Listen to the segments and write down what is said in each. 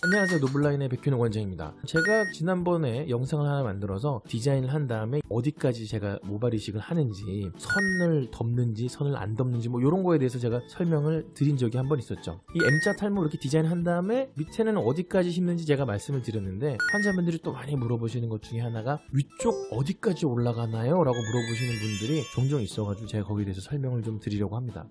안녕하세요, 노블라인의 백현웅 원장입니다. 제가 지난번에 영상을 하나 만들어서 디자인을 한 다음에 어디까지 제가 모발 이식을 하는지, 선을 덮는지 선을 안 덮는지 뭐 이런 거에 대해서 제가 설명을 드린 적이 한 번 있었죠. 이 M자 탈모 이렇게 디자인한 다음에 밑에는 어디까지 심는지 제가 말씀을 드렸는데, 환자분들이 또 많이 물어보시는 것 중에 하나가 위쪽 어디까지 올라가나요? 라고 물어보시는 분들이 종종 있어가지고 제가 거기에 대해서 설명을 좀 드리려고 합니다.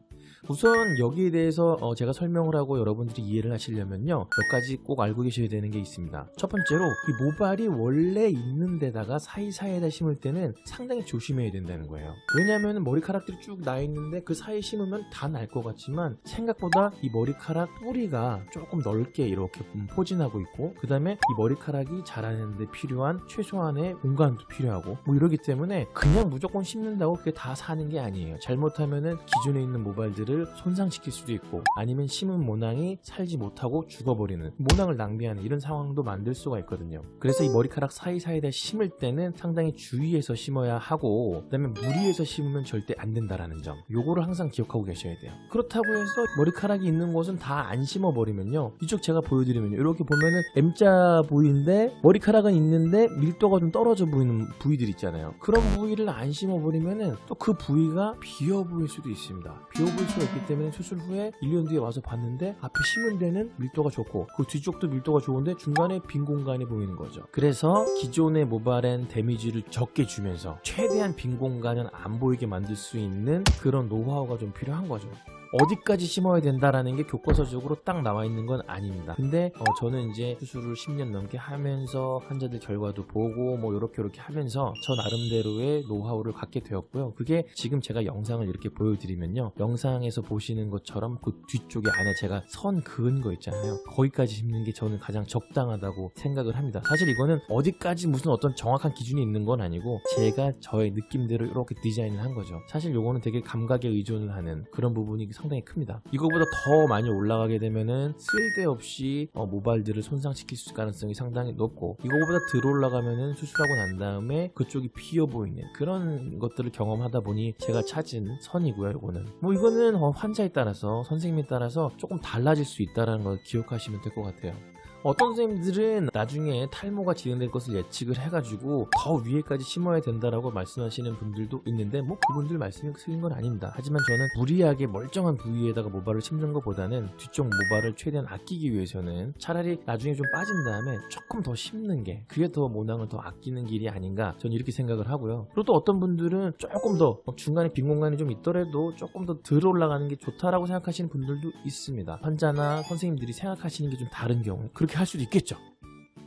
우선 여기에 대해서 제가 설명을 하고 여러분들이 이해를 하시려면요, 몇 가지 꼭 알고 계셔야 되는 게 있습니다. 첫 번째로 이 모발이 원래 있는 데다가 사이사이에다 심을 때는 상당히 조심해야 된다는 거예요. 왜냐하면 머리카락들이 쭉 나 있는데 그 사이에 심으면 다 날 것 같지만 생각보다 이 머리카락 뿌리가 조금 넓게 이렇게 포진하고 있고, 그 다음에 이 머리카락이 자라는데 필요한 최소한의 공간도 필요하고 뭐 이러기 때문에 그냥 무조건 심는다고 그게 다 사는 게 아니에요. 잘못하면은 기존에 있는 모발들을 손상시킬 수도 있고, 아니면 심은 모낭이 살지 못하고 죽어버리는, 모낭을 낭비하는 이런 상황도 만들 수가 있거든요. 그래서 이 머리카락 사이사이에다 심을 때는 상당히 주의해서 심어야 하고, 그 다음에 무리해서 심으면 절대 안 된다라는 점, 요거를 항상 기억하고 계셔야 돼요. 그렇다고 해서 머리카락이 있는 곳은 다 안 심어버리면요, 이쪽 제가 보여드리면요, 이렇게 보면은 M자 부위인데 머리카락은 있는데 밀도가 좀 떨어져 보이는 부위들 있잖아요. 그런 부위를 안 심어버리면은 또 그 부위가 비어 보일 수도 있습니다. 비어 보일 수가 있기 때문에 수술 후에 1년 뒤에 와서 봤는데 앞에 심은 데는 밀도가 좋고 그 뒤쪽도 밀도가 좋은데 중간에 빈 공간이 보이는 거죠. 그래서 기존의 모발엔 데미지를 적게 주면서 최대한 빈 공간은 안 보이게 만들 수 있는 그런 노하우가 좀 필요한 거죠. 어디까지 심어야 된다라는 게 교과서적으로 딱 나와 있는 건 아닙니다. 근데 저는 이제 수술을 10년 넘게 하면서 환자들 결과도 보고 뭐 이렇게 하면서 저 나름대로의 노하우를 갖게 되었고요. 그게 지금 제가 영상을 이렇게 보여드리면요, 영상에서 보시는 것처럼 그 뒤쪽에 안에 제가 선 그은 거 있잖아요. 거기까지 심는 게 저는 가장 적당하다고 생각을 합니다. 사실 이거는 어디까지 무슨 어떤 정확한 기준이 있는 건 아니고 제가 저의 느낌대로 이렇게 디자인을 한 거죠. 사실 요거는 되게 감각에 의존을 하는 그런 부분이 상당히 큽니다. 이거보다 더 많이 올라가게 되면은 쓸데없이 모발들을 손상시킬 가능성이 상당히 높고, 이거보다 덜 올라가면은 수술하고 난 다음에 그쪽이 비어 보이는 그런 것들을 경험하다 보니 제가 찾은 선이고요. 이거는 환자에 따라서, 선생님에 따라서 조금 달라질 수 있다는 걸 기억하시면 될 것 같아요. 어떤 선생님들은 나중에 탈모가 진행될 것을 예측을 해가지고 더 위에까지 심어야 된다라고 말씀하시는 분들도 있는데, 뭐 그분들 말씀이 틀린 건 아닙니다. 하지만 저는 무리하게 멀쩡한 부위에다가 모발을 심는 것보다는 뒤쪽 모발을 최대한 아끼기 위해서는 차라리 나중에 좀 빠진 다음에 조금 더 심는 게, 그게 더 모낭을 더 아끼는 길이 아닌가, 저는 이렇게 생각을 하고요. 그리고 또 어떤 분들은 조금 더 중간에 빈 공간이 좀 있더라도 조금 더 덜 올라가는 게 좋다라고 생각하시는 분들도 있습니다. 환자나 선생님들이 생각하시는 게 좀 다른 경우 그렇게 할 수도 있겠죠.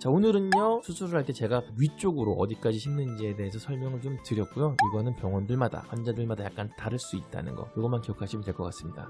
자, 오늘은요, 수술을 할 때 제가 위쪽으로 어디까지 심는지에 대해서 설명을 좀 드렸고요. 이거는 병원들마다, 환자들마다 약간 다를 수 있다는 거, 이것만 기억하시면 될 것 같습니다.